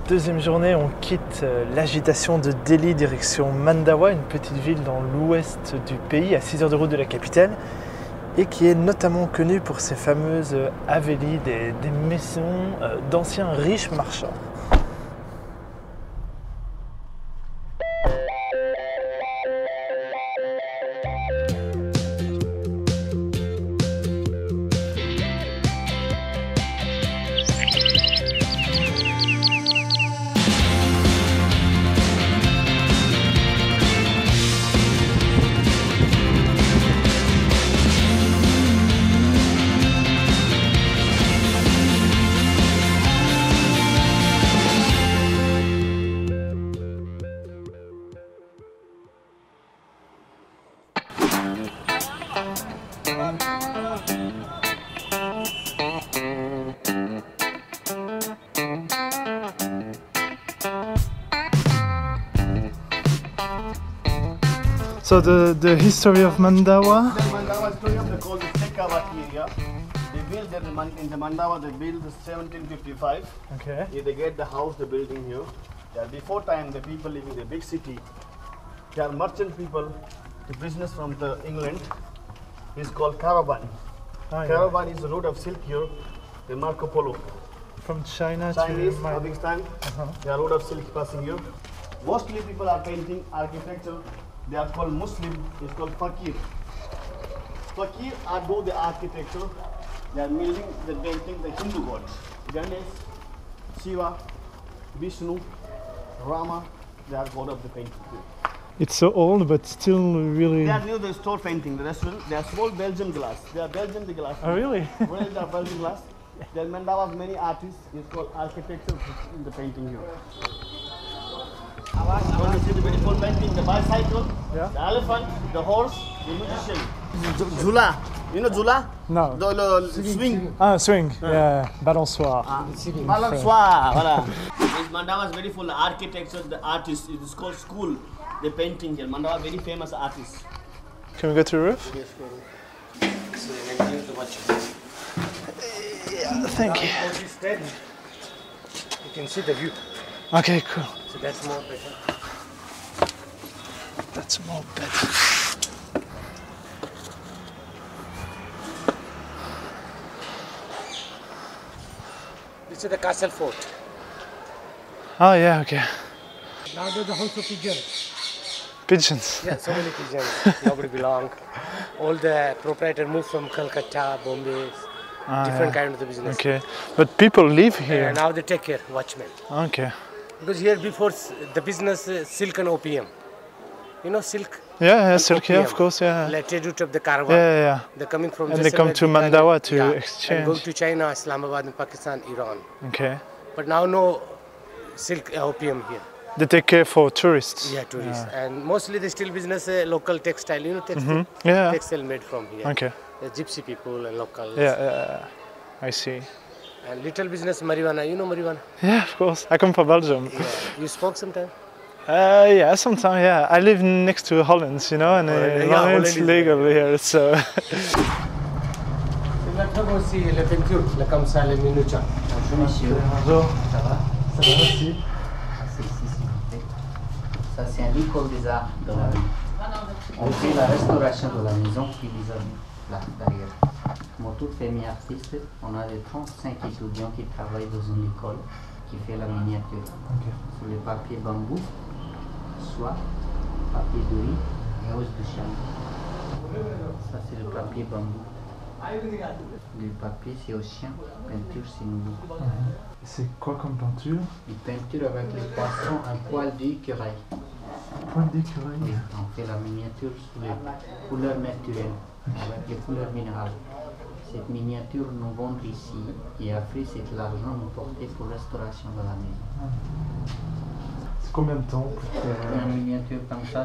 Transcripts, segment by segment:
deuxième journée, on quitte l'agitation de Delhi direction Mandawa, une petite ville dans l'ouest du pays, à 6 heures de route de la capitale, et qui est notamment connue pour ses fameuses havelis, des maisons d'anciens riches marchands. So the history of Mandawa? The Mandawa story of the called the Shekhawati area. They built in the Mandawa, they built in 1755. Okay. They get the house, the building here. Before time, the people living in the big city, they are merchant people, the business from the England is called caravan. Ah, yeah. Caravan is the road of silk here, the Marco Polo. From China Chinese, to Pakistan, they are road of silk passing here. Mostly people are painting architecture. They are called Muslim, it's called Fakir. Fakir are do the architecture, they are building the painting the Hindu gods. Ganesh, Shiva, Vishnu, Rama, they are god of the painting too. It's so old but still really... They are new the store painting, the restaurant, they are small Belgian glass. They are Belgian the glass. Oh really? Where is the Belgian glass? There are Mandawa's many artists, it's called architecture in the painting here. You want to see the beautiful painting, the bicycle, Yeah. the elephant, the horse, the musician. Zula, you know Zula? No. The swing. Ah, swing. Yeah, balançoire. Balançoire, voilà. This Mandawa is very full architecture, the artist, it is called school, the painting here. Mandawa very famous artist. Can we go to the roof? Yes, Yeah, thank you. You can see the view. Okay, cool. So that's more better. That's more better. This is the castle fort. Oh yeah, okay. Now there's the house of pigeons. Pigeons. Yeah, so many pigeons. Nobody belong. All the proprietor moved from Calcutta, Bombay, different kind of the business. Okay, but people live here. Now they take care, watchmen. Okay. Because here before the business silk and opium. You know silk? Yeah, silk, yeah, opium. of course, yeah. Let's route of the caravan. Yeah. They're coming from And they come to Mandawa to exchange. And go to China, Islamabad, and Pakistan, Iran. Okay. But now no silk opium here. They take care for tourists. Yeah, tourists. And mostly they still business local textile, you know, textile. Yeah. Textile made from here. Okay. The gypsy people and locals. Yeah, I see. And little business marijuana, you know marijuana? Yeah, of course. I come from Belgium. Yeah. You smoke sometime? Yeah, sometimes, yeah. I live next to Holland, you know, and Holland it's is legal here, so... Monsieur. Bonjour. Ça va? Ça va, merci. C'est ici, s'il vous plaît. Ça, c'est un école des arts de la ville. On fait la restauration de la maison qui les a là, derrière. Moi, toute famille artiste, on a les 35 étudiants qui travaillent dans une école qui fait la miniature. Sur le papier bambou, soit papier de riz et hausse de chien. Ça, c'est le papier bambou. Le papier, c'est au chien. Peinture, c'est nouveau. C'est quoi comme peinture? Une peinture avec les poissons, un poil d'écureuil. Poil d'écureuil. Oui, on fait la miniature sous les couleurs naturelles, avec les couleurs minérales. Cette miniature nous vend ici et après c'est l'argent nous porté pour restauration de la maison. C'est combien de temps pour faire... Une miniature comme ça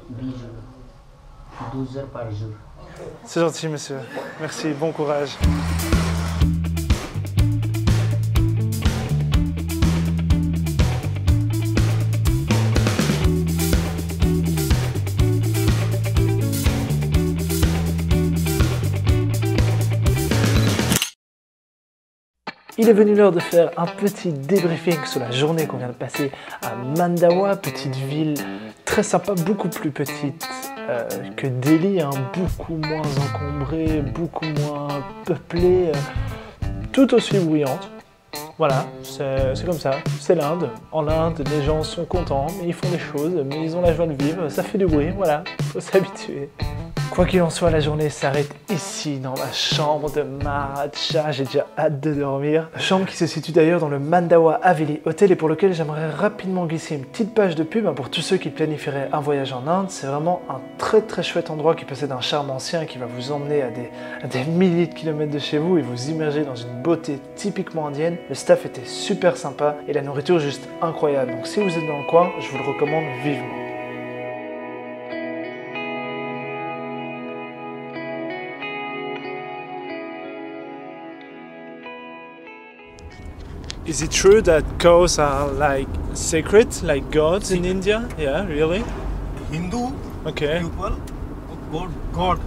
10 jours, 12 heures par jour. C'est gentil, monsieur. Merci, bon courage. Il est venu l'heure de faire un petit débriefing sur la journée qu'on vient de passer à Mandawa, petite ville très sympa, beaucoup plus petite que Delhi, hein, beaucoup moins encombrée, beaucoup moins peuplée, tout aussi bruyante. Voilà, c'est comme ça, c'est l'Inde. En Inde, les gens sont contents, mais ils font des choses, mais ils ont la joie de vivre, ça fait du bruit, voilà, faut s'habituer. Quoi qu'il en soit, la journée s'arrête ici, dans ma chambre de Maharaja. J'ai déjà hâte de dormir. Chambre qui se situe d'ailleurs dans le Mandawa Haveli Hotel et pour lequel j'aimerais rapidement glisser une petite page de pub pour tous ceux qui planifieraient un voyage en Inde. C'est vraiment un très chouette endroit qui possède un charme ancien qui va vous emmener à des milliers de kilomètres de chez vous et vous immerger dans une beauté typiquement indienne. Le staff était super sympa et la nourriture juste incroyable. Donc si vous êtes dans le coin, je vous le recommande vivement. Is it true that cows are like sacred, like gods in India? Yeah, really? Hindu Okay. people, God.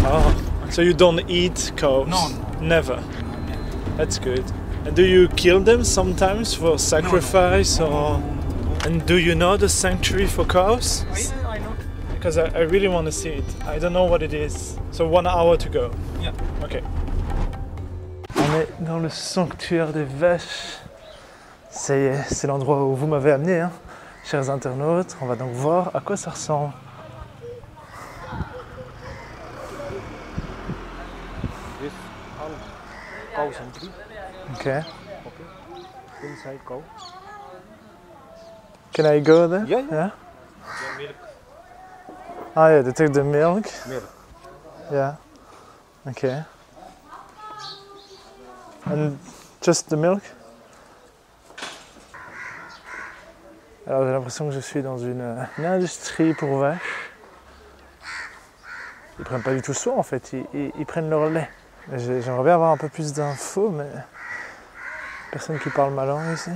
Oh, so you don't eat cows? No. Never. That's good. And do you kill them sometimes for sacrifice or? And do you know the sanctuary for cows? I know. Because I really want to see it. I don't know what it is. So 1 hour to go. Yeah. Ok. On est dans le sanctuaire des vaches. Ça y est, c'est l'endroit où vous m'avez amené, hein, chers internautes. On va donc voir à quoi ça ressemble. This all cow sanctuary. Ok. Okay. Inside cow. Can I go there? Yeah. Yeah. The milk. Ah yeah, they take the milk. Milk. Yeah. Okay. And just the milk? Alors j'ai l'impression que je suis dans une industrie pour vaches. Ils prennent pas du tout soin en fait, ils prennent leur lait. J'aimerais bien avoir un peu plus d'infos, mais personne qui parle ma langue ici.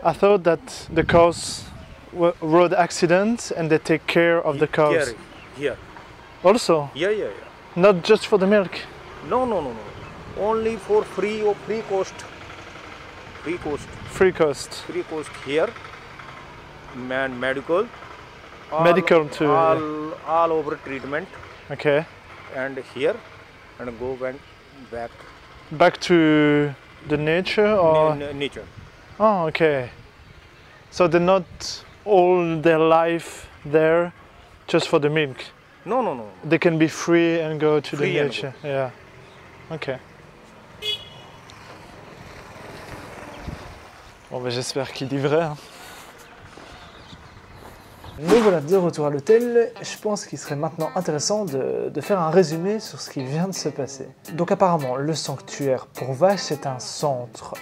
I thought that the cows were road accidents and they take care of the cows. Here. Also, Yeah. not just for the milk. No. Only for free cost. Free cost. Free cost. Free cost here. Medical. Medical too. All over treatment. Okay. And here. And go back. Back to the nature or? Nature. Oh, okay. So they're not all their life there just for the milk. No. They can be free and go to Free the and nature. Yeah. Okay. Bon, ben j'espère qu'il dit vrai. Hein. Nous voilà de retour à l'hôtel. Je pense qu'il serait maintenant intéressant de faire un résumé sur ce qui vient de se passer. Donc apparemment, le sanctuaire pour vaches, c'est un centre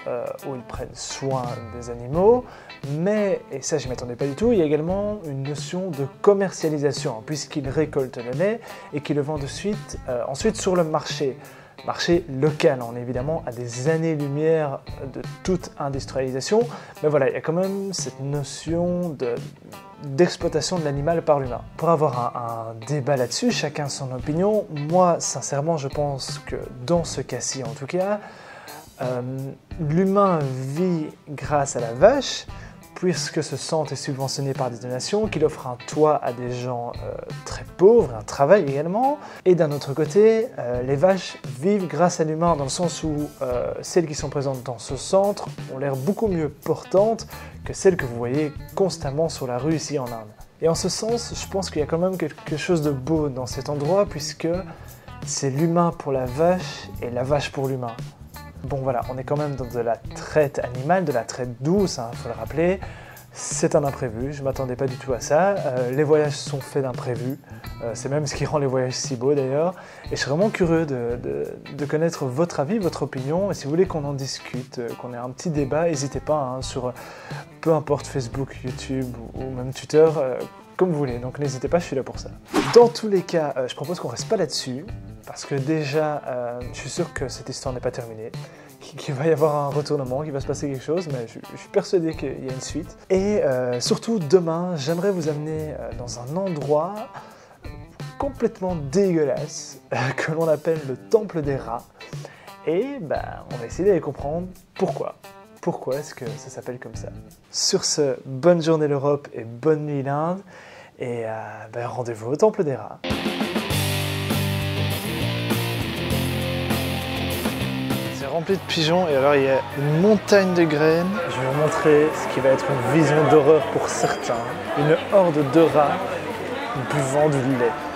où ils prennent soin des animaux, mais, et ça je ne m'attendais pas du tout, il y a également une notion de commercialisation, hein, puisqu'ils récoltent le lait et qu'ils le vendent ensuite sur le marché local. On est évidemment à des années-lumière de toute industrialisation, mais voilà, il y a quand même cette notion d'exploitation de l'animal par l'humain. Pour avoir un débat là-dessus, chacun son opinion, moi sincèrement je pense que dans ce cas-ci en tout cas, l'humain vit grâce à la vache, puisque ce centre est subventionné par des donations, qu'il offre un toit à des gens très pauvres, un travail également. Et d'un autre côté, les vaches vivent grâce à l'humain, dans le sens où celles qui sont présentes dans ce centre ont l'air beaucoup mieux portantes que celles que vous voyez constamment sur la rue ici en Inde. Et en ce sens, je pense qu'il y a quand même quelque chose de beau dans cet endroit, puisque c'est l'humain pour la vache et la vache pour l'humain. Bon voilà, on est quand même dans de la traite animale, de la traite douce, hein, faut le rappeler. C'est un imprévu, je ne m'attendais pas du tout à ça. Les voyages sont faits d'imprévus, c'est même ce qui rend les voyages si beaux d'ailleurs. Et je suis vraiment curieux de connaître votre avis, votre opinion. Et si vous voulez qu'on en discute, qu'on ait un petit débat, n'hésitez pas hein, sur peu importe Facebook, YouTube ou même Twitter, comme vous voulez. Donc n'hésitez pas, je suis là pour ça. Dans tous les cas, je propose qu'on ne reste pas là-dessus. Parce que déjà, je suis sûr que cette histoire n'est pas terminée, qu'il va y avoir un retournement, qu'il va se passer quelque chose, mais je suis persuadé qu'il y a une suite. Et surtout, demain, j'aimerais vous amener dans un endroit complètement dégueulasse, que l'on appelle le Temple des Rats. Et on va essayer d'aller comprendre pourquoi. Pourquoi est-ce que ça s'appelle comme ça? Sur ce, bonne journée l'Europe et bonne nuit l'Inde. Et rendez-vous au Temple des Rats. C'est rempli de pigeons et alors il y a une montagne de graines. Je vais vous montrer ce qui va être une vision d'horreur pour certains. Une horde de rats buvant du lait.